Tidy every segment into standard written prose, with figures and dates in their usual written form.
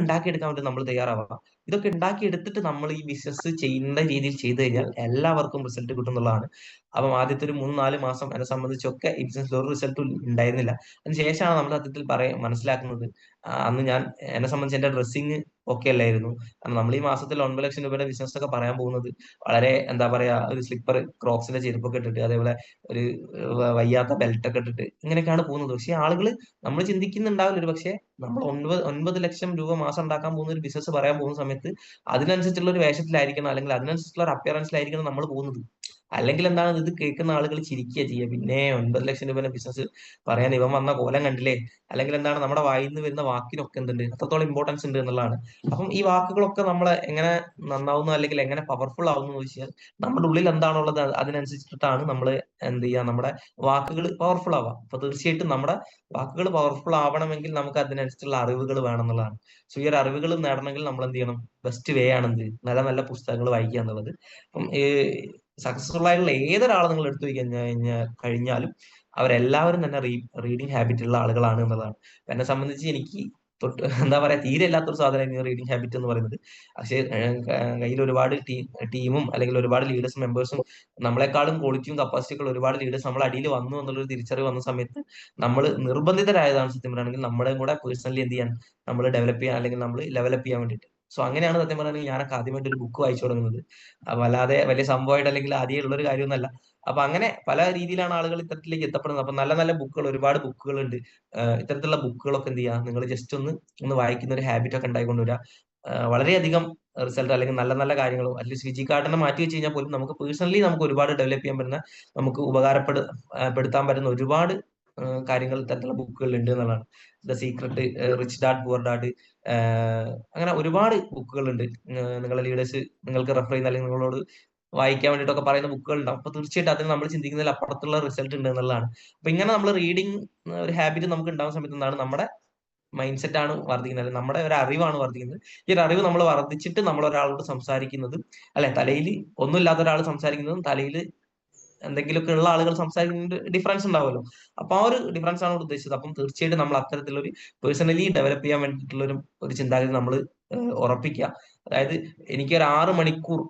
ഉണ്ടാക്കിയെടുക്കാൻ വേണ്ടി നമ്മൾ തയ്യാറാവുക. ഇതൊക്കെ ഉണ്ടാക്കിയെടുത്തിട്ട് നമ്മൾ ഈ ബിസിനസ് ചെയ്യുന്ന രീതിയിൽ ചെയ്തു കഴിഞ്ഞാൽ എല്ലാവർക്കും റിസൾട്ട് കിട്ടും എന്നുള്ളതാണ്. അപ്പം ആദ്യത്തെ ഒരു 3-4 മാസം എന്നെ സംബന്ധിച്ചൊക്കെ ഈ ബിസിനസ്സിൽ ഒരു റിസൾട്ടും ഉണ്ടായിരുന്നില്ല. അതിനുശേഷമാണ് നമ്മൾ സത്യത്തിൽ മനസ്സിലാക്കുന്നത്. അന്ന് ഞാൻ, എന്നെ സംബന്ധിച്ച് എന്റെ ഡ്രസ്സിങ് ഒക്കെ അല്ലായിരുന്നു. കാരണം നമ്മൾ ഈ മാസത്തിൽ 9 ലക്ഷം രൂപയുടെ ബിസിനസ് ഒക്കെ പറയാൻ പോകുന്നത് വളരെ എന്താ പറയാ, ഒരു സ്ലിപ്പർ ക്രോക്സിന്റെ ചെരുപ്പൊക്കെ ഇട്ടിട്ട്, അതേപോലെ ഒരു വയ്യാത്ത ബെൽറ്റ് ഒക്കെ ഇട്ടിട്ട് ഇങ്ങനെയൊക്കെയാണ് പോകുന്നത്. പക്ഷെ ആളുകൾ, നമ്മൾ ചിന്തിക്കുന്നുണ്ടാവില്ല ഒരു പക്ഷേ, നമ്മൾ 9 ലക്ഷം രൂപ മാസം ഉണ്ടാക്കാൻ പോകുന്ന ഒരു ബിസിനസ് പറയാൻ പോകുന്ന സമയത്ത് അതിനനുസരിച്ചുള്ള ഒരു വേഷത്തിലായിരിക്കണം, അല്ലെങ്കിൽ അതിനനുസരിച്ചുള്ള ഒരു അപ്പിയറൻസിലായിരിക്കണം നമ്മൾ പോകുന്നത്. അല്ലെങ്കിൽ എന്താണ്, ഇത് കേൾക്കുന്ന ആളുകൾ ചിരിക്കുക ചെയ്യുക. പിന്നെ 9 ലക്ഷം രൂപയുടെ ബിസിനസ് പറയാൻ ഇവൻ വന്ന കോലം കണ്ടില്ലേ? അല്ലെങ്കിൽ എന്താണ്, നമ്മുടെ വായിൽ നിന്ന് വരുന്ന വാക്കിനൊക്കെ എന്തുണ്ട്, അത്രത്തോളം ഇമ്പോർട്ടൻസ് ഉണ്ട് എന്നുള്ളതാണ്. അപ്പം ഈ വാക്കുകളൊക്കെ നമ്മളെ എങ്ങനെ നന്നാവുന്നു, അല്ലെങ്കിൽ എങ്ങനെ പവർഫുൾ ആവുന്നു എന്ന് വെച്ചാൽ, നമ്മുടെ ഉള്ളിൽ എന്താണുള്ളത് അതിനനുസരിച്ചിട്ടാണ് നമ്മൾ എന്ത് ചെയ്യുക, നമ്മുടെ വാക്കുകൾ പവർഫുൾ ആവാം. അപ്പൊ തീർച്ചയായിട്ടും നമ്മുടെ വാക്കുകൾ പവർഫുൾ ആവണമെങ്കിൽ നമുക്ക് അതിനനുസരിച്ചുള്ള അറിവുകൾ വേണം എന്നുള്ളതാണ്. സോ ഈ ഒരു അറിവുകൾ നേടണമെങ്കിൽ നമ്മൾ എന്ത് ചെയ്യണം? ബെസ്റ്റ് വേ ആണ് എന്ത്, നല്ല നല്ല പുസ്തകങ്ങൾ വായിക്കുക എന്നുള്ളത്. അപ്പം ഈ സക്സസ്ഫുൾ ആയിട്ടുള്ള ഏതൊരാളെ നിങ്ങൾ എടുത്തു കഴിഞ്ഞാലും അവരെല്ലാവരും തന്നെ റീഡിങ് ഹാബിറ്റ് ഉള്ള ആളുകളാണ് എന്നുള്ളതാണ്. അപ്പൊ എന്നെ സംബന്ധിച്ച് എനിക്ക് തൊട്ട് എന്താ പറയാ, തീരെ ഇല്ലാത്തൊരു സാധനമാണ് റീഡിങ് ഹാബിറ്റ് എന്ന് പറയുന്നത്. പക്ഷേ കയ്യിൽ ഒരുപാട് ടീമും അല്ലെങ്കിൽ ഒരുപാട് ലീഡേഴ്സും മെമ്പേഴ്സും നമ്മളെക്കാളും ക്വാളിറ്റിയും കപ്പാസിറ്റിയും ഒരുപാട് ലീഡേഴ്സ് നമ്മൾ അടിയിൽ വന്നു എന്നുള്ളൊരു തിരിച്ചറിവ് വന്ന സമയത്ത് നമ്മൾ നിർബന്ധിതരായതാണ് സത്യം പറയുകയാണെങ്കിൽ നമ്മുടെ കൂടെ പേഴ്സണലി എന്ത് ചെയ്യാൻ, നമ്മൾ ഡെവലപ്പ് ചെയ്യാൻ, അല്ലെങ്കിൽ നമ്മൾ ലെവലപ്പ് ചെയ്യാൻ വേണ്ടിയിട്ട്. സോ അങ്ങനെയാണ് സത്യം പറയുകയാണെങ്കിൽ ഞാനൊക്കെ ആദ്യമായിട്ട് ഒരു ബുക്ക് വായിച്ചു തുടങ്ങുന്നത്. അപ്പൊ അല്ലാതെ വലിയ സംഭവമായിട്ട് അല്ലെങ്കിൽ ആദ്യമേ ഉള്ള ഒരു കാര്യമൊന്നുമല്ല. അപ്പൊ അങ്ങനെ പല രീതിയിലാണ് ആളുകൾ ഇത്തരത്തിലേക്ക് എത്തപ്പെടുന്നത്. അപ്പൊ നല്ല നല്ല ബുക്കുകൾ, ഒരുപാട് ബുക്കുകൾ ഉണ്ട്. ഇത്തരത്തിലുള്ള ബുക്കുകളൊക്കെ എന്ത് ചെയ്യുക, നിങ്ങൾ ജസ്റ്റ് ഒന്ന് വായിക്കുന്ന ഒരു ഹാബിറ്റ് ഒക്കെ ഉണ്ടായിക്കൊണ്ടുവരിക. വളരെയധികം റിസൾട്ട്, അല്ലെങ്കിൽ നല്ല നല്ല കാര്യങ്ങളും, അറ്റ്ലീസ്റ്റ് ഫിജി കാർഡിനെ മാറ്റി വെച്ച് കഴിഞ്ഞാൽ പോലും നമുക്ക് പേഴ്സണലി നമുക്ക് ഒരുപാട് ഡെവലപ്പ് ചെയ്യാൻ പറ്റുന്ന, നമുക്ക് പെടുത്താൻ പറ്റുന്ന ഒരുപാട് കാര്യങ്ങൾ ഇത്തരത്തിലുള്ള ബുക്കുകളിൽ ഉണ്ട് എന്നുള്ളതാണ്. The secret, rich dad poor dad, അങ്ങനെ ഒരുപാട് ബുക്കുകളുണ്ട്. നിങ്ങളുടെ ലീഡേഴ്സ് നിങ്ങൾക്ക് റെഫർ ചെയ്യുന്ന, അല്ലെങ്കിൽ നിങ്ങളോട് വായിക്കാൻ വേണ്ടിയിട്ടൊക്കെ പറയുന്ന ബുക്കുകൾ ഉണ്ടാവും. അപ്പൊ തീർച്ചയായിട്ടും അതിന് നമ്മൾ ചിന്തിക്കുന്നതിൽ അപ്പുറത്തുള്ള റിസൾട്ട് ഉണ്ട് എന്നുള്ളതാണ്. അപ്പൊ ഇങ്ങനെ നമ്മൾ റീഡിങ് ഒരു ഹാബിറ്റ് നമുക്ക് ഉണ്ടാകുന്ന സമയത്ത് എന്താണ്, നമ്മുടെ മൈൻഡ് സെറ്റ് ആണ് വർദ്ധിക്കുന്നത്, നമ്മുടെ ഒരു അറിവാണ് വർദ്ധിക്കുന്നത്. ഈ ഒരു അറിവ് നമ്മൾ വർദ്ധിച്ചിട്ട് നമ്മൾ ഒരാളോട് സംസാരിക്കുന്നത്, അല്ലെ, തലയിൽ ഒന്നുമില്ലാത്ത ഒരാൾ സംസാരിക്കുന്നതും തലയിൽ എന്തെങ്കിലുമൊക്കെ ഉള്ള ആളുകൾ സംസാരിക്കുന്നത് ഡിഫറൻസ് ഉണ്ടാവുമല്ലോ. അപ്പൊ ആ ഒരു ഡിഫറൻസ് ആണ് ഇവിടെ ഉദ്ദേശിച്ചത്. അപ്പം തീർച്ചയായിട്ടും നമ്മൾ അത്തരത്തിലുള്ള ഒരു പേഴ്സണലി ഡെവലപ്പ് ചെയ്യാൻ വേണ്ടിയിട്ടുള്ള ഒരു ചിന്താഗതി നമ്മൾ ഉറപ്പിക്കുക. അതായത് എനിക്കൊരു 6 മണിക്കൂർ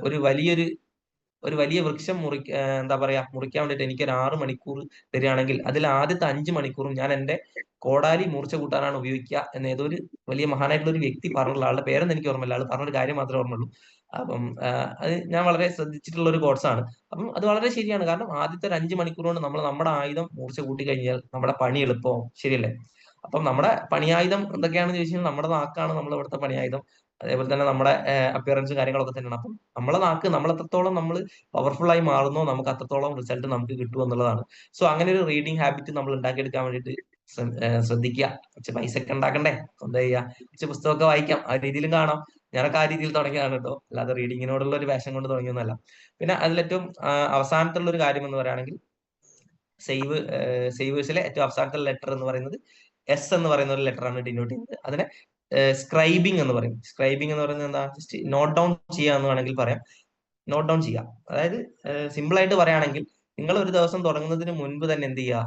ഒരു വലിയ വൃക്ഷം എന്താ പറയാ, മുറിക്കാൻ വേണ്ടിയിട്ട് എനിക്ക് ഒരു 6 മണിക്കൂർ തരികയാണെങ്കിൽ അതിൽ ആദ്യത്തെ 5 മണിക്കൂറും ഞാൻ എന്റെ കോടാലി മൂർച്ച കൂട്ടാനാണ് ഉപയോഗിക്കുക എന്ന് ഏതോ ഒരു വലിയ മഹാനായിട്ടുള്ള ഒരു വ്യക്തി പറഞ്ഞിട്ടുള്ള, ആളുടെ പേരൊന്നും എനിക്ക് ഓർമ്മയില്ല, ആൾ പറഞ്ഞൊരു കാര്യം മാത്രമേ ഓർമ്മയുള്ളൂ. അപ്പം അത് ഞാൻ വളരെ ശ്രദ്ധിച്ചിട്ടുള്ള ഒരു കോഴ്സ് ആണ്. അപ്പം അത് വളരെ ശരിയാണ്. കാരണം ആദ്യത്തെ ഒരു 5 മണിക്കൂർ കൊണ്ട് നമ്മൾ നമ്മുടെ ആയുധം മൂർച്ച കൂട്ടി കഴിഞ്ഞാൽ നമ്മുടെ പണി എളുപ്പമാവും. ശരിയല്ലേ? അപ്പം നമ്മുടെ പണിയായുധം എന്തൊക്കെയാണെന്ന് ചോദിച്ചു കഴിഞ്ഞാൽ, നമ്മുടെ നാക്കാണ് നമ്മൾ ഇവിടുത്തെ പണിയായുധം. അതേപോലെ തന്നെ നമ്മുടെ അപ്പിയറൻസ് കാര്യങ്ങളൊക്കെ തന്നെയാണ്. അപ്പം നമ്മളെ നാക്ക്, നമ്മൾ എത്രത്തോളം നമ്മൾ പവർഫുൾ ആയി മാറുന്നോ നമുക്ക് അത്രത്തോളം റിസൾട്ട് നമുക്ക് കിട്ടും എന്നുള്ളതാണ്. സോ അങ്ങനെ ഒരു റീഡിങ് ഹാബിറ്റ് നമ്മൾ ഉണ്ടാക്കിയെടുക്കാൻ വേണ്ടിയിട്ട് ശ്രദ്ധിക്കുക. കുറച്ച് പൈസ ഒക്കെ ഉണ്ടാക്കണ്ടേ, എന്താ ചെയ്യുക, കുറച്ച് പുസ്തകമൊക്കെ വായിക്കാം, ആ രീതിയിലും കാണാം. ഞാനൊക്കെ ആ രീതിയിൽ തുടങ്ങിയതാണ് കേട്ടോ, അല്ലാതെ റീഡിങ്ങിനോടുള്ള ഒരു പാഷൻ കൊണ്ട് തുടങ്ങിയൊന്നുമല്ല. പിന്നെ അതിലേറ്റവും അവസാനത്തുള്ള ഒരു കാര്യം എന്ന് പറയുകയാണെങ്കിൽ, സേവേഴ്സിലെ ഏറ്റവും അവസാനത്തെ ലെറ്റർ എന്ന് പറയുന്നത് എസ് എന്ന് പറയുന്ന ഒരു ലെറ്റർ ആണ് ഡിനോട്ട് ചെയ്യുന്നത്. അതിനെ സ്ക്രൈബിംഗ് എന്ന് പറയും. സ്ക്രൈബിംഗ് എന്ന് പറയുന്നത് എന്താ, ജസ്റ്റ് നോട്ട് ഡൗൺ ചെയ്യുക എന്ന് വേണമെങ്കിൽ പറയാം. നോട്ട് ഡൗൺ ചെയ്യുക, അതായത് സിമ്പിൾ ആയിട്ട് പറയുകയാണെങ്കിൽ, നിങ്ങൾ ഒരു ദിവസം തുടങ്ങുന്നതിന് മുൻപ് തന്നെ എന്ത് ചെയ്യുക,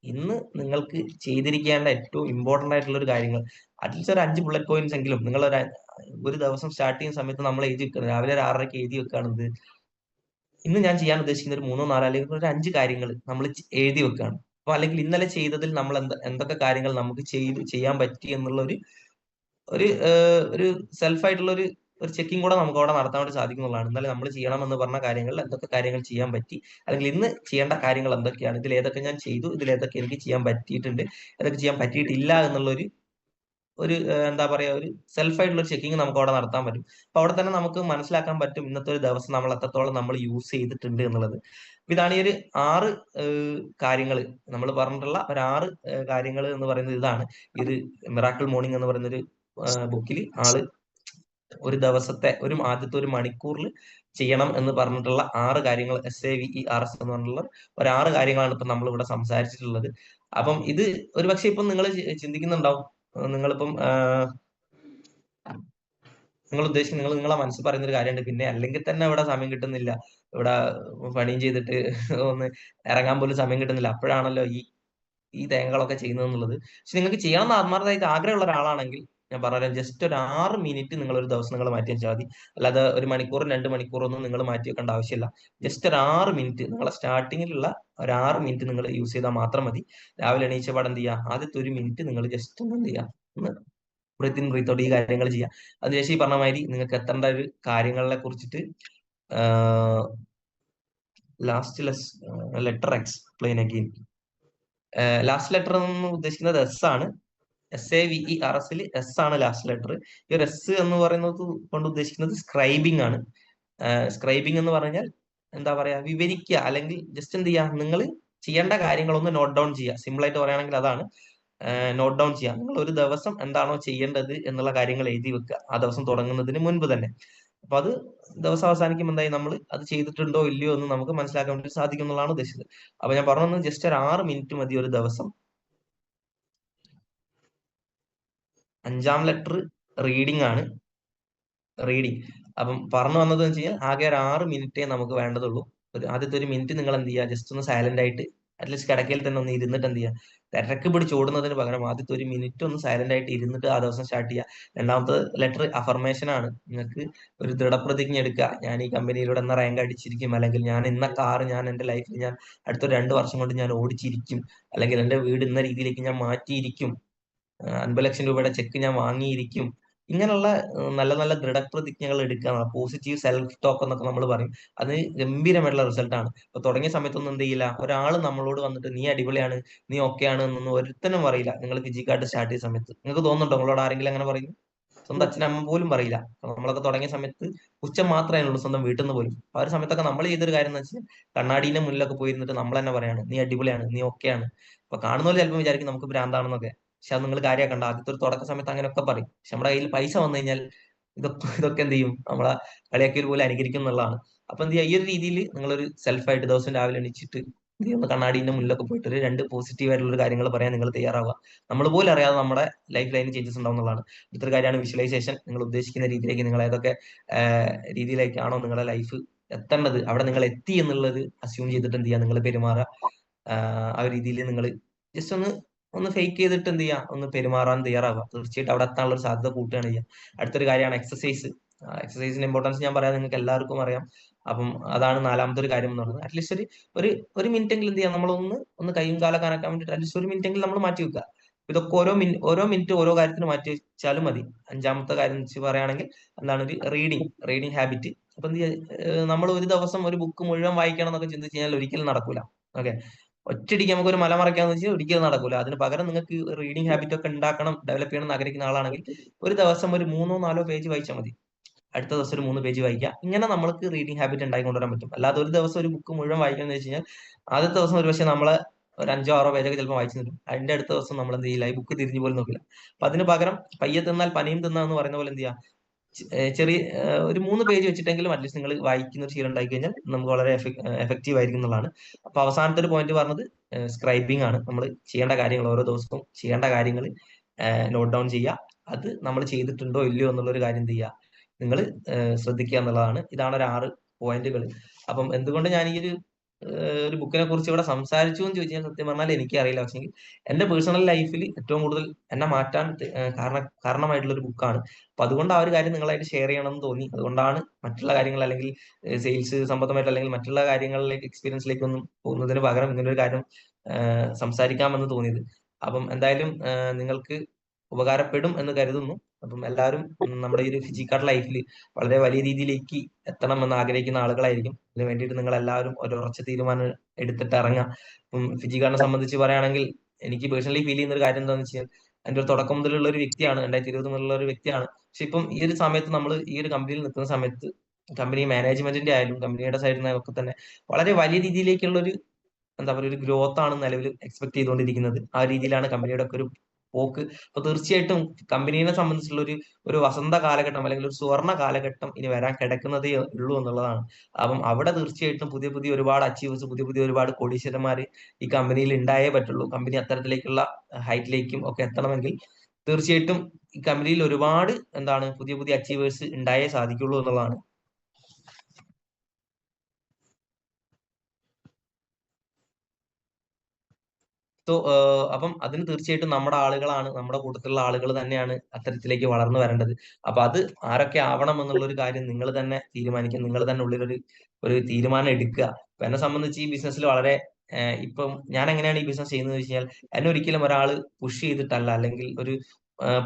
ഇന്ന് നിങ്ങൾക്ക് ചെയ്തിരിക്കേണ്ട ഏറ്റവും ഇമ്പോർട്ടന്റ് ആയിട്ടുള്ള ഒരു കാര്യങ്ങൾ, അറ്റ്ലീസ്റ്റ് ഒരു 5 ബുള്ളറ്റ് പോയിന്റ്സ് എങ്കിലും നിങ്ങൾ ഒരു ദിവസം സ്റ്റാർട്ട് ചെയ്യുന്ന സമയത്ത് നമ്മൾ എഴുതി വെക്കുന്നത്, രാവിലെ ഒരു 6:30 എഴുതി വെക്കുകയാണെന്ന്, ഇന്ന് ഞാൻ ചെയ്യാൻ ഉദ്ദേശിക്കുന്ന ഒരു 3-4 അല്ലെങ്കിൽ ഒരു 5 കാര്യങ്ങൾ നമ്മൾ എഴുതി വെക്കുകയാണ്. അപ്പൊ അല്ലെങ്കിൽ ഇന്നലെ ചെയ്തതിൽ നമ്മൾ എന്തൊക്കെ കാര്യങ്ങൾ നമുക്ക് ചെയ്യാൻ പറ്റി എന്നുള്ള ഒരു ഒരു ഒരു സെൽഫ് ആയിട്ടുള്ള ഒരു ചെക്കിംഗ് കൂടെ നമുക്ക് അവിടെ നടത്താൻ വേണ്ടി സാധിക്കുന്നതാണ്. എന്നാലും നമ്മൾ ചെയ്യണം എന്ന് പറഞ്ഞ കാര്യങ്ങളിൽ എന്തൊക്കെ കാര്യങ്ങൾ ചെയ്യാൻ പറ്റി, അല്ലെങ്കിൽ ഇന്ന് ചെയ്യേണ്ട കാര്യങ്ങൾ എന്തൊക്കെയാണ്, ഇതിൽ ഏതൊക്കെ ഞാൻ ചെയ്തു, ഇതിൽ ഏതൊക്കെ എനിക്ക് ചെയ്യാൻ പറ്റിയിട്ടുണ്ട്, ഏതൊക്കെ ചെയ്യാൻ പറ്റിയിട്ടില്ല എന്നുള്ള ഒരു ഒരു എന്താ പറയാ, ഒരു സെൽഫ് ആയിട്ടുള്ള ഒരു ചെക്കിങ് നമുക്ക് അവിടെ നടത്താൻ പറ്റും. അപ്പൊ അവിടെ തന്നെ നമുക്ക് മനസ്സിലാക്കാൻ പറ്റും ഇന്നത്തെ ഒരു ദിവസം നമ്മൾ എത്രത്തോളം നമ്മൾ യൂസ് ചെയ്തിട്ടുണ്ട് എന്നുള്ളത്. അപ്പൊ ഇതാണ് ഈ ഒരു 6 കാര്യങ്ങൾ നമ്മൾ പറഞ്ഞിട്ടുള്ള ഒരു 6 കാര്യങ്ങൾ എന്ന് പറയുന്നത്. ഇതാണ് ഇത് മിറാക്കിൾ മോർണിംഗ് എന്ന് പറയുന്ന ഒരു ബുക്കിൽ ആള് ഒരു ദിവസത്തെ ആദ്യത്തെ ഒരു മണിക്കൂറിൽ ചെയ്യണം എന്ന് പറഞ്ഞിട്ടുള്ള 6 കാര്യങ്ങൾ, SAVERS എന്ന് പറഞ്ഞിട്ടുള്ള ഒരു 6 കാര്യങ്ങളാണ് ഇപ്പൊ നമ്മൾ ഇവിടെ സംസാരിച്ചിട്ടുള്ളത്. അപ്പം ഇത് ഒരുപക്ഷെ ഇപ്പം നിങ്ങൾ ചിന്തിക്കുന്നുണ്ടാവും, നിങ്ങളിപ്പം നിങ്ങൾ ഉദ്ദേശിക്കുന്നത്, നിങ്ങളെ മനസ്സിൽ പറയുന്ന ഒരു കാര്യമുണ്ട്, പിന്നെ അല്ലെങ്കിൽ തന്നെ ഇവിടെ സമയം കിട്ടുന്നില്ല, ഇവിടെ പണിയും ചെയ്തിട്ട് ഒന്ന് ഇറങ്ങാൻ പോലും സമയം കിട്ടുന്നില്ല, അപ്പോഴാണല്ലോ ഈ തേങ്ങകളൊക്കെ ചെയ്യുന്നത് എന്നുള്ളത്. പക്ഷെ നിങ്ങൾക്ക് ചെയ്യണം എന്ന് ആത്മാർത്ഥമായിട്ട് ആഗ്രഹമുള്ള ഒരാളാണെങ്കിൽ ഞാൻ പറഞ്ഞുതരാം. ജസ്റ്റ് ഒരു 6 മിനിറ്റ് നിങ്ങൾ ഒരു ദിവസം നിങ്ങൾ മാറ്റി വെച്ചാൽ മതി. അല്ലാതെ 1 മണിക്കൂറും 2 മണിക്കൂറൊന്നും നിങ്ങൾ മാറ്റി വെക്കേണ്ട ആവശ്യമില്ല. ജസ്റ്റ് ഒരു 6 മിനിറ്റ് നിങ്ങളെ സ്റ്റാർട്ടിങ്ങിലുള്ള ഒരു 6 മിനിറ്റ് നിങ്ങൾ യൂസ് ചെയ്താൽ മാത്രം മതി. രാവിലെ എണീച്ച പാടെ എന്ത് ചെയ്യുക, ആദ്യത്തെ 1 മിനിറ്റ് നിങ്ങൾ ജസ്റ്റ് ഒന്ന് എന്ത് ചെയ്യുക, ഒന്ന് ബ്രീത്ത് ഇൻ ബ്രീത്ത് ഔട്ട് ഈ കാര്യങ്ങൾ ചെയ്യുക. അതിനുശേഷം ഈ പറഞ്ഞ മാതിരി നിങ്ങൾക്ക് എത്തേണ്ട ഒരു കാര്യങ്ങളെ കുറിച്ചിട്ട് last letter explain again. Last letter എന്ന് ഉദ്ദേശിക്കുന്നത് എസ് ആണ്. SAVERS എസ് ആണ് ലാസ്റ്റ് ലെറ്റർ. ഈ ഒരു എസ് എന്ന് പറയുന്നത് കൊണ്ട് ഉദ്ദേശിക്കുന്നത് സ്ക്രൈബിംഗ് ആണ്. സ്ക്രൈബിംഗ് എന്ന് പറഞ്ഞാൽ എന്താ പറയാ, വിവരിക്കുക, അല്ലെങ്കിൽ ജസ്റ്റ് എന്ത് ചെയ്യുക, നിങ്ങൾ ചെയ്യേണ്ട കാര്യങ്ങളൊന്ന് നോട്ട് ഡൗൺ ചെയ്യുക. സിമ്പിൾ ആയിട്ട് പറയുകയാണെങ്കിൽ അതാണ് നോട്ട് ഡൗൺ ചെയ്യുക. നിങ്ങൾ ഒരു ദിവസം എന്താണോ ചെയ്യേണ്ടത് എന്നുള്ള കാര്യങ്ങൾ എഴുതി വെക്കുക ആ ദിവസം തുടങ്ങുന്നതിന് മുൻപ് തന്നെ. അപ്പൊ അത് ദിവസം അവസാനിക്കുമ്പോൾ എന്തായി, നമ്മൾ അത് ചെയ്തിട്ടുണ്ടോ ഇല്ലയോ എന്ന് നമുക്ക് മനസ്സിലാക്കാൻ വേണ്ടി സാധിക്കും എന്നുള്ളതാണ് ഉദ്ദേശിച്ചത്. അപ്പൊ ഞാൻ പറഞ്ഞു, ജസ്റ്റ് ഒരു 6 മിനിറ്റ് മതി ഒരു ദിവസം. 5ാം ലെറ്റർ റീഡിംഗ് ആണ്. റീഡിങ്. അപ്പം പറഞ്ഞു വന്നത് വെച്ച് കഴിഞ്ഞാൽ ആകെ ഒരു 6 മിനിറ്റേ നമുക്ക് വേണ്ടതുള്ളൂ. ആദ്യത്തെ 1 മിനിറ്റ് നിങ്ങൾ എന്ത് ചെയ്യുക, ജസ്റ്റ് ഒന്ന് സൈലന്റ് ആയിട്ട് അറ്റ്ലീസ്റ്റ് കിടക്കയിൽ തന്നെ ഒന്ന് ഇരുന്നിട്ട് എന്ത് ചെയ്യുക, തിരക്ക് പിടിച്ച് ഓടുന്നതിന് പകരം ആദ്യത്തെ 1 മിനിറ്റ് ഒന്ന് സൈലന്റ് ആയിട്ട് ഇരുന്നിട്ട് ആ ദിവസം സ്റ്റാർട്ട് ചെയ്യുക. രണ്ടാമത്തെ ലെറ്റർ അഫർമേഷൻ ആണ്. നിങ്ങൾക്ക് ഒരു ദൃഢപ്രതിജ്ഞ എടുക്കുക. ഞാൻ ഈ കമ്പനിയിലൂടെ എന്ന റാങ്ക് അടിച്ചിരിക്കും, അല്ലെങ്കിൽ ഞാൻ ഇന്ന കാർ ഞാൻ എന്റെ ലൈഫിൽ ഞാൻ അടുത്ത 2 വർഷം കൊണ്ട് ഞാൻ ഓടിച്ചിരിക്കും, അല്ലെങ്കിൽ എന്റെ വീട് ഇന്ന രീതിയിലേക്ക് ഞാൻ മാറ്റിയിരിക്കും, 50 ലക്ഷം രൂപയുടെ ചെക്ക് ഞാൻ വാങ്ങിയിരിക്കും. ഇങ്ങനെയുള്ള നല്ല നല്ല ദൃഢപ്രതിജ്ഞകൾ എടുക്കുക. പോസിറ്റീവ് സെൽഫ് ടോക്ക് എന്നൊക്കെ നമ്മൾ പറയും. അത് ഗംഭീരമായിട്ടുള്ള റിസൾട്ട് ആണ്. ഇപ്പൊ തുടങ്ങിയ സമയത്തൊന്നും എന്ത് ചെയ്യില്ല, ഒരാൾ നമ്മളോട് വന്നിട്ട് നീ അടിപൊളിയാണ്, നീ ഓക്കെ ആണ് എന്നൊന്നും ഒരുത്തനും പറയില്ല. നിങ്ങൾ ഫിജി കാർഡ് സ്റ്റാർട്ട് ചെയ്ത സമയത്ത് നിങ്ങൾക്ക് തോന്നുന്നുണ്ടോ നിങ്ങളോട് ആരെങ്കിലും അങ്ങനെ പറയും? സ്വന്തം അച്ഛനമ്മ പോലും പറയില്ല. നമ്മളൊക്കെ തുടങ്ങിയ സമയത്ത് പുച്ഛം മാത്രമേ ഉള്ളൂ, സ്വന്തം വീട്ടിൽ നിന്ന് പോലും. ആ ഒരു സമയത്തൊക്കെ നമ്മൾ ചെയ്തൊരു കാര്യം എന്ന് വെച്ചാൽ കണ്ണാടീന്റെ മുന്നിലൊക്കെ പോയിരുന്നിട്ട് നമ്മൾ തന്നെ പറയാണ് നീ അടിപൊളിയാണ്, നീ ഓക്കെയാണ്. അപ്പൊ കാണുന്നവർ ചിലപ്പോൾ വിചാരിക്കും നമുക്ക് ഭ്രാന്താണെന്നൊക്കെ. പക്ഷെ അത് നിങ്ങൾ കാര്യമാക്കണ്ട. ആദ്യത്തെ ഒരു തുടക്ക സമയത്ത് അങ്ങനെയൊക്കെ പറയും. പക്ഷെ നമ്മുടെ കയ്യിൽ പൈസ വന്നു കഴിഞ്ഞാൽ ഇതൊക്കെ എന്ത് ചെയ്യും, നമ്മളെ കളിയാക്കിയവർ പോലെ അനുകരിക്കും എന്നുള്ളതാണ്. അപ്പൊ എന്ത് ചെയ്യുക, ഈ ഒരു രീതിയിൽ നിങ്ങളൊരു സെൽഫായിട്ട് ദിവസം രാവിലെ എണീച്ചിട്ട് എന്ത് ചെയ്യുന്ന കണ്ണാടീന്റെ മുന്നിലൊക്കെ പോയിട്ട് ഒരു 2 പോസിറ്റീവ് ആയിട്ടുള്ള ഒരു കാര്യങ്ങൾ പറയാൻ നിങ്ങൾ തയ്യാറാവുക. നമ്മൾ പോലും അറിയാതെ നമ്മുടെ ലൈഫ് ലൈനിൽ ചേഞ്ചസ് ഉണ്ടാവും എന്നുള്ളതാണ്. അടുത്തൊരു കാര്യമാണ് വിഷ്വലൈസേഷൻ. നിങ്ങൾ ഉദ്ദേശിക്കുന്ന രീതിയിലേക്ക് നിങ്ങൾ ഏതൊക്കെ രീതിയിലേക്കാണോ നിങ്ങളുടെ ലൈഫ് എത്തേണ്ടത് അവിടെ നിങ്ങൾ എത്തി എന്നുള്ളത് അസ്യൂം ചെയ്തിട്ട് എന്ത് ചെയ്യുക, നിങ്ങൾ പെരുമാറുക. ആ ഒരു രീതിയിൽ നിങ്ങൾ ജസ്റ്റ് ഒന്ന് ഒന്ന് ഫേക്ക് ചെയ്തിട്ട് എന്ത് ചെയ്യുക, ഒന്ന് പെരുമാറാൻ തയ്യാറാവുക. തീർച്ചയായിട്ടും അവിടെ എത്താനുള്ള ഒരു സാധ്യത കൂട്ടുകയാണ് ചെയ്യുക. അടുത്തൊരു കാര്യമാണ് എക്സസൈസ്. എക്സസൈസിന്റെ ഇമ്പോർട്ടൻസ് ഞാൻ പറയാം, നിങ്ങൾക്ക് എല്ലാവർക്കും അറിയാം. അപ്പം അതാണ് 4ാമത്തെ ഒരു കാര്യം എന്ന് പറയുന്നത്. അറ്റ്ലീസ്റ്റ് ഒരു ഒരു മിനിറ്റ് എങ്കിലും എന്ത് ചെയ്യാം, നമ്മളൊന്ന് കൈയും കാലൊക്കെ അനക്കാൻ വേണ്ടിയിട്ട് അറ്റ്ലീസ്റ്റ് 1 മിനിറ്റ് എങ്കിലും നമ്മൾ മാറ്റി വെക്കുക. ഇതൊക്കെ ഓരോ മിനിറ്റ് ഓരോ കാര്യത്തിന് മാറ്റി വെച്ചാലും മതി. 5ാമത്തെ കാര്യം വെച്ച് പറയുകയാണെങ്കിൽ എന്താണ്, ഒരു റീഡിങ് ഹാബിറ്റ്. അപ്പൊ എന്ത് ചെയ്യുക, നമ്മൾ ഒരു ദിവസം ഒരു ബുക്ക് മുഴുവൻ വായിക്കണം എന്നൊക്കെ ചിന്തിച്ച് കഴിഞ്ഞാൽ ഒരിക്കലും നടക്കൂല. ഓക്കെ, ഒറ്റയടിക്ക് നമുക്ക് ഒരു മല മറയ്ക്കാന്ന് വെച്ചാൽ ഒരിക്കലും നടക്കൂല. അതിന് പകരം നിങ്ങൾക്ക് റീഡിംഗ് ഹാബിറ്റ് ഒക്കെ ഉണ്ടാക്കണം, ഡെവലപ്പ് ചെയ്യണം എന്ന് ആഗ്രഹിക്കുന്ന ആളാണെങ്കിൽ ഒരു ദിവസം ഒരു 3-4 പേജ് വായിച്ചാൽ മതി. അടുത്ത ദിവസം ഒരു 3 പേജ് വായിക്കുക. ഇങ്ങനെ നമ്മൾക്ക് റീഡിംഗ് ഹാബിറ്റ് ഉണ്ടാക്കി കൊണ്ടുവരാൻ പറ്റും. അല്ലാതെ ഒരു ദിവസം ഒരു ബുക്ക് മുഴുവൻ വായിക്കാന്ന് വെച്ച് കഴിഞ്ഞാൽ ആദ്യത്തെ ദിവസം ഒരു പക്ഷേ നമ്മളെ ഒരു 5-6 പേജൊക്കെ ചിലപ്പോൾ വായിച്ചു തരും. അതിന്റെ അടുത്ത ദിവസം നമ്മൾ എന്ത് ചെയ്യില്ല, ഈ ബുക്ക് തിരിഞ്ഞു പോലും നോക്കില്ല. അപ്പൊ അതിന് പകരം പയ്യെ തിന്നാൽ പനിയും തിന്നാ എന്ന് പറയുന്ന പോലെ എന്ത് ചെയ്യുക, ചെറിയ ഒരു 3 പേജ് വെച്ചിട്ടെങ്കിലും അറ്റ്ലീസ്റ്റ് നിങ്ങൾ വായിക്കുന്ന ഒരു ശീലം ഉണ്ടായി കഴിഞ്ഞാൽ നമുക്ക് വളരെ എഫക്റ്റീവ് ആയിരിക്കും എന്നുള്ളതാണ്. അപ്പൊ അവസാനത്തെ ഒരു പോയിന്റ് പറഞ്ഞത് സ്ക്രൈബിംഗ് ആണ്. നമ്മൾ ചെയ്യേണ്ട കാര്യങ്ങൾ ഓരോ ദിവസവും ചെയ്യേണ്ട കാര്യങ്ങൾ നോട്ട് ഡൗൺ ചെയ്യുക. അത് നമ്മൾ ചെയ്തിട്ടുണ്ടോ ഇല്ലയോ എന്നുള്ളൊരു കാര്യം എന്ത് ചെയ്യുക, നിങ്ങൾ ശ്രദ്ധിക്കുക എന്നുള്ളതാണ്. ഇതാണ് ഒരു 6 പോയിന്റുകൾ. അപ്പം എന്തുകൊണ്ട് ഞാൻ ഈ ഒരു ബുക്കിനെ കുറിച്ച് ഇവിടെ സംസാരിച്ചു എന്ന് ചോദിച്ചാൽ സത്യം പറഞ്ഞാൽ എനിക്ക് അറിയില്ല. പക്ഷേ എന്റെ പേഴ്സണൽ ലൈഫിൽ ഏറ്റവും കൂടുതൽ എന്നെ മാറ്റാൻ കാരണമായിട്ടുള്ള ഒരു ബുക്കാണ്. അപ്പൊ അതുകൊണ്ട് ആ ഒരു കാര്യം നിങ്ങളായിട്ട് ഷെയർ ചെയ്യണം എന്ന് തോന്നി. അതുകൊണ്ടാണ് മറ്റുള്ള കാര്യങ്ങൾ അല്ലെങ്കിൽ സെയിൽസ് സംബന്ധമായിട്ട് അല്ലെങ്കിൽ മറ്റുള്ള കാര്യങ്ങളിലേക്ക് എക്സ്പീരിയൻസിലേക്ക് ഒന്നും പോകുന്നതിന് പകരം ഇങ്ങനെ ഒരു കാര്യം സംസാരിക്കാമെന്ന് തോന്നിയത്. അപ്പം എന്തായാലും നിങ്ങൾക്ക് ഉപകാരപ്പെടും എന്ന് കരുതുന്നു. അപ്പം എല്ലാവരും നമ്മുടെ ഈ ഒരു ഫിജിക്കൽ ലൈഫിൽ വളരെ വലിയ രീതിയിലേക്ക് എത്തണം എന്ന് ആഗ്രഹിക്കുന്ന ആളുകളായിരിക്കും. അതിന് വേണ്ടിയിട്ട് നിങ്ങൾ എല്ലാവരും ഒരു ഉറച്ച തീരുമാനം എടുത്തിട്ട് ഇറങ്ങുക. ഇപ്പം ഫിജിക്കാരനെ സംബന്ധിച്ച് പറയുകയാണെങ്കിൽ എനിക്ക് പേഴ്സണലി ഫീൽ ചെയ്യുന്ന ഒരു കാര്യം എന്താണെന്ന് വെച്ചാൽ എന്റെ ഒരു തുടക്കം മുതലുള്ള ഒരു വ്യക്തിയാണ്, 2020 മുതലുള്ള ഒരു വ്യക്തിയാണ്. പക്ഷെ ഇപ്പം ഈ ഒരു സമയത്ത് നമ്മൾ ഈ ഒരു കമ്പനിയിൽ നിൽക്കുന്ന സമയത്ത് കമ്പനി മാനേജ്മെന്റിന്റെ ആയാലും കമ്പനിയുടെ സൈഡിൽ നിന്നൊക്കെ തന്നെ വളരെ വലിയ രീതിയിലേക്കുള്ള ഒരു എന്താ പറയുക ഒരു ഗ്രോത്ത് ആണ് നിലവിൽ എക്സ്പെക്ട് ചെയ്തുകൊണ്ടിരിക്കുന്നത്. ആ രീതിയിലാണ് കമ്പനിയുടെ ഒക്കെ ഒരു പോക്ക്. അപ്പൊ തീർച്ചയായിട്ടും കമ്പനീനെ സംബന്ധിച്ചുള്ള ഒരു വസന്ത കാലഘട്ടം അല്ലെങ്കിൽ ഒരു സുവർണ കാലഘട്ടം ഇനി വരാൻ കിടക്കുന്നതേ ഉള്ളൂ എന്നുള്ളതാണ്. അപ്പം അവിടെ തീർച്ചയായിട്ടും പുതിയ പുതിയ ഒരുപാട് അച്ചീവേഴ്സ്, പുതിയ പുതിയ ഒരുപാട് കോടീശ്വരന്മാർ ഈ കമ്പനിയിൽ ഉണ്ടായേ പറ്റുള്ളൂ. കമ്പനി അത്തരത്തിലേക്കുള്ള ഹൈറ്റിലേക്കും ഒക്കെ എത്തണമെങ്കിൽ തീർച്ചയായിട്ടും ഈ കമ്പനിയിൽ ഒരുപാട് പുതിയ പുതിയ അച്ചീവേഴ്സ് ഉണ്ടായേ സാധിക്കുള്ളൂ എന്നുള്ളതാണ്. സോ അപ്പം അതിന് തീർച്ചയായിട്ടും നമ്മുടെ ആളുകളാണ്, നമ്മുടെ കൂട്ടത്തിലുള്ള ആളുകൾ തന്നെയാണ് അത്തരത്തിലേക്ക് വളർന്നു വരേണ്ടത്. അപ്പൊ അത് ആരൊക്കെ ആവണം എന്നുള്ള ഒരു കാര്യം നിങ്ങൾ തന്നെ തീരുമാനിക്കുക, നിങ്ങൾ തന്നെ ഒരു തീരുമാനം എടുക്കുക. അപ്പൊ എന്നെ സംബന്ധിച്ച് ഈ ബിസിനസ്സിൽ വളരെ ഇപ്പം ഞാൻ എങ്ങനെയാണ് ഈ ബിസിനസ് ചെയ്യുന്നത് വെച്ച് കഴിഞ്ഞാൽ, എന്നെ ഒരിക്കലും ഒരാൾ പുഷ് ചെയ്തിട്ടല്ല, അല്ലെങ്കിൽ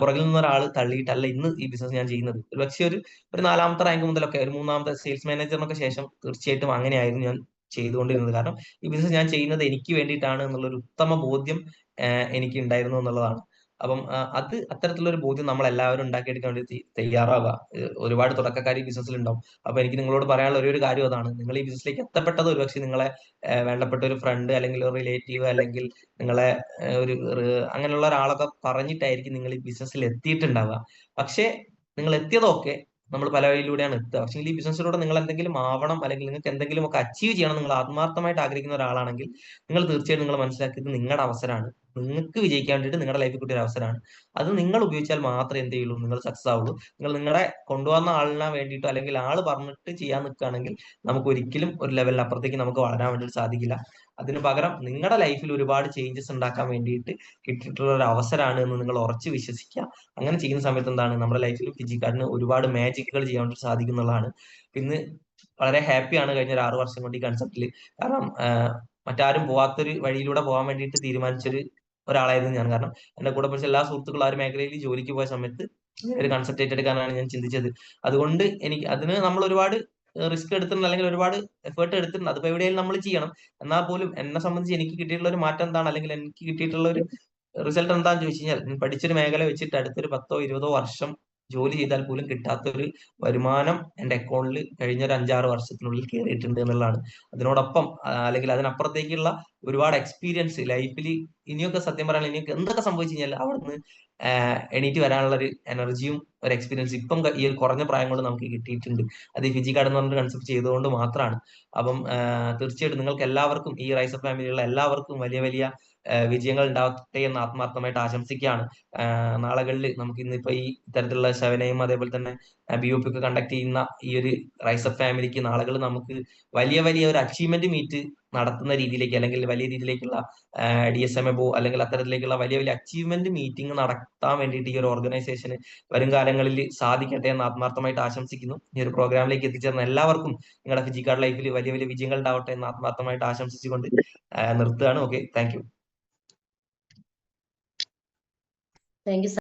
പുറകിൽ നിന്ന് ഒരാൾ തള്ളിയിട്ടല്ല ഇന്ന് ഈ ബിസിനസ് ഞാൻ ചെയ്യുന്നത്. ഒരു പക്ഷേ ഒരു നാലാമത്തെ റാങ്ക് മുതലൊക്കെ, ഒരു മൂന്നാമത്തെ സെയിൽസ് മാനേജറിനൊക്കെ ശേഷം തീർച്ചയായിട്ടും അങ്ങനെയായിരുന്നു ഞാൻ ചെയ്തുകൊണ്ടിരുന്നത്. കാരണം ഈ ബിസിനസ് ഞാൻ ചെയ്യുന്നത് എനിക്ക് വേണ്ടിയിട്ടാണ് എന്നുള്ളൊരു ഉത്തമ ബോധ്യം എനിക്ക് ഉണ്ടായിരുന്നു എന്നുള്ളതാണ്. അപ്പം അത് അത്തരത്തിലുള്ള ഒരു ബോധ്യം നമ്മൾ എല്ലാവരും ഉണ്ടാക്കിയെടുക്കാൻ വേണ്ടി തയ്യാറാവുക. ഒരുപാട് തുടക്കക്കാർ ഈ ബിസിനസ്സിൽ ഉണ്ടാവും. അപ്പൊ എനിക്ക് നിങ്ങളോട് പറയാനുള്ള ഒരു കാര്യം അതാണ്, നിങ്ങൾ ഈ ബിസിനസ്സിലേക്ക് എത്തപ്പെട്ടത് ഒരുപക്ഷെ നിങ്ങളെ വേണ്ടപ്പെട്ട ഒരു ഫ്രണ്ട്, അല്ലെങ്കിൽ ഒരു റിലേറ്റീവ്, അല്ലെങ്കിൽ നിങ്ങളെ അങ്ങനെയുള്ള ഒരാളൊക്കെ പറഞ്ഞിട്ടായിരിക്കും നിങ്ങൾ ഈ ബിസിനസ്സിൽ എത്തിയിട്ടുണ്ടാവുക. പക്ഷേ നിങ്ങൾ എത്തിയതൊക്കെ നമ്മൾ പല വഴിയിലൂടെയാണ് എത്തുക. പക്ഷേ ഈ ബിസിനസ്സിലൂടെ നിങ്ങൾ എന്തെങ്കിലും ആവണം, അല്ലെങ്കിൽ നിങ്ങൾക്ക് എന്തെങ്കിലും ഒക്കെ അച്ചീവ് ചെയ്യണം നിങ്ങൾ ആത്മാർത്ഥമായിട്ട് ആഗ്രഹിക്കുന്ന ഒരാളാണെങ്കിൽ, നിങ്ങൾ തീർച്ചയായിട്ടും നിങ്ങൾ മനസ്സിലാക്കിയത് നിങ്ങളുടെ അവസരമാണ്. നിങ്ങൾക്ക് വിജയിക്കാൻ വേണ്ടിയിട്ട് നിങ്ങളുടെ ലൈഫിൽ കിട്ടിയ ഒരു അവസരമാണ്. അത് നിങ്ങൾ ഉപയോഗിച്ചാൽ മാത്രമേ എന്ത് ചെയ്യുള്ളൂ, നിങ്ങൾ സക്സസ് ആവുള്ളൂ. നിങ്ങൾ നിങ്ങളെ കൊണ്ടുവന്ന ആളിനെ വേണ്ടിയിട്ടോ, അല്ലെങ്കിൽ ആള് പറഞ്ഞിട്ട് ചെയ്യാൻ നിൽക്കുകയാണെങ്കിൽ നമുക്ക് ഒരിക്കലും ഒരു ലെവലിന് അപ്പുറത്തേക്ക് നമുക്ക് വളരാൻ വേണ്ടിയിട്ട് സാധിക്കില്ല. അതിന് പകരം നിങ്ങളുടെ ലൈഫിൽ ഒരുപാട് ചേഞ്ചസ് ഉണ്ടാക്കാൻ വേണ്ടിയിട്ട് കിട്ടിയിട്ടുള്ള ഒരു അവസരമാണ് എന്ന് നിങ്ങൾ ഉറച്ചു വിശ്വസിക്കുക. അങ്ങനെ ചെയ്യുന്ന സമയത്ത് എന്താണ്, നമ്മുടെ ലൈഫിൽ ഫിജിക്കാരന് ഒരുപാട് മാജിക്കുകൾ ചെയ്യാൻ വേണ്ടി സാധിക്കുന്നുള്ളതാണ്. പിന്നെ വളരെ ഹാപ്പിയാണ് കഴിഞ്ഞ ഒരു 6 വർഷം കൊണ്ട് ഈ കൺസെപ്റ്റിൽ. കാരണം മറ്റാരും പോവാത്തൊരു വഴിയിലൂടെ പോകാൻ വേണ്ടിയിട്ട് ഒരാളായിരുന്നു ഞാൻ. കാരണം എന്റെ കൂടെ പഠിച്ച എല്ലാ സുഹൃത്തുക്കളും ആ ഒരു മേഖലയിൽ ജോലിക്ക് പോയ സമയത്ത് ഒരു കൺസെപ്റ്റ് ഏറ്റെടുക്കാനാണ് ഞാൻ ചിന്തിച്ചത്. അതുകൊണ്ട് അതിന് നമ്മൾ ഒരുപാട് റിസ്ക് എടുത്തിട്ടുണ്ട്, അല്ലെങ്കിൽ ഒരുപാട് എഫേർട്ട് എടുത്തിട്ടുണ്ട്. അതിപ്പോ എവിടെയായാലും നമ്മൾ ചെയ്യണം. എന്നാൽ പോലും എന്നെ സംബന്ധിച്ച് എനിക്ക് കിട്ടിയിട്ടുള്ള ഒരു മാറ്റം എന്താണ്, അല്ലെങ്കിൽ എനിക്ക് കിട്ടിയിട്ടുള്ള ഒരു റിസൾട്ട് എന്താണെന്ന് ചോദിച്ചു കഴിഞ്ഞാൽ, ഞാൻ പഠിച്ചൊരു മേഖല വെച്ചിട്ട് അടുത്തൊരു 10-20 വർഷം ജോലി ചെയ്താൽ പോലും കിട്ടാത്ത ഒരു വരുമാനം എന്റെ അക്കൗണ്ടിൽ കഴിഞ്ഞ ഒരു 5-6 വർഷത്തിനുള്ളിൽ കയറിയിട്ടുണ്ട് എന്നുള്ളതാണ്. അതിനോടൊപ്പം അല്ലെങ്കിൽ അതിനപ്പുറത്തേക്കുള്ള ഒരുപാട് എക്സ്പീരിയൻസ് ലൈഫിൽ ഇനിയൊക്കെ, സത്യം പറയാനുള്ള ഇനിയൊക്കെ എന്തൊക്കെ സംഭവിച്ചു കഴിഞ്ഞാൽ അവിടുന്ന് എണീറ്റ് വരാനുള്ള ഒരു എനർജിയും ഒരു എക്സ്പീരിയൻസ് ഇപ്പം ഈ ഒരു കുറഞ്ഞ പ്രായം കൊണ്ട് നമുക്ക് കിട്ടിയിട്ടുണ്ട്. അത് ഈ ഫിജി കാർഡ് എന്ന് പറഞ്ഞൊരു കൺസെപ്റ്റ് ചെയ്തുകൊണ്ട് മാത്രമാണ്. അപ്പം തീർച്ചയായിട്ടും നിങ്ങൾക്ക് എല്ലാവർക്കും, ഈ റൈസ് ഓഫ് ഫാമിലിയുള്ള എല്ലാവർക്കും വലിയ വലിയ വിജയങ്ങൾ ഉണ്ടാവട്ടെ എന്ന് ആത്മാർത്ഥമായിട്ട് ആശംസിക്കുകയാണ്. നാളുകളിൽ നമുക്ക് ഇന്നിപ്പോ ഈ ഇത്തരത്തിലുള്ള സെവനയും അതേപോലെ തന്നെ BOP ഒക്കെ കണ്ടക്ട് ചെയ്യുന്ന ഈ ഒരു റൈസ് ഓഫ് ഫാമിലിക്ക് നാളുകൾ നമുക്ക് വലിയ വലിയ ഒരു അച്ചീവ്മെന്റ് മീറ്റ് നടത്തുന്ന രീതിയിലേക്ക്, അല്ലെങ്കിൽ വലിയ രീതിയിലേക്കുള്ള DSMO അല്ലെങ്കിൽ അത്തരത്തിലേക്കുള്ള വലിയ വലിയ അച്ചീവ്മെന്റ് മീറ്റിംഗ് നടത്താൻ വേണ്ടിയിട്ട് ഈ ഒരു ഓർഗനൈസേഷന് വരും കാലങ്ങളിൽ സാധിക്കട്ടെ എന്ന് ആത്മാർത്ഥമായിട്ട് ആശംസിക്കുന്നു. ഈ ഒരു പ്രോഗ്രാമിലേക്ക് എത്തിച്ചേർന്ന എല്ലാവർക്കും നിങ്ങളുടെ ഫിജിക്കാർഡ് ലൈഫിൽ വലിയ വലിയ വിജയങ്ങൾ ഉണ്ടാവട്ടെ എന്ന് ആത്മാർത്ഥമായിട്ട് ആശംസിച്ചുകൊണ്ട് നിർത്തുകയാണ്. Okay, thank you. Thank you.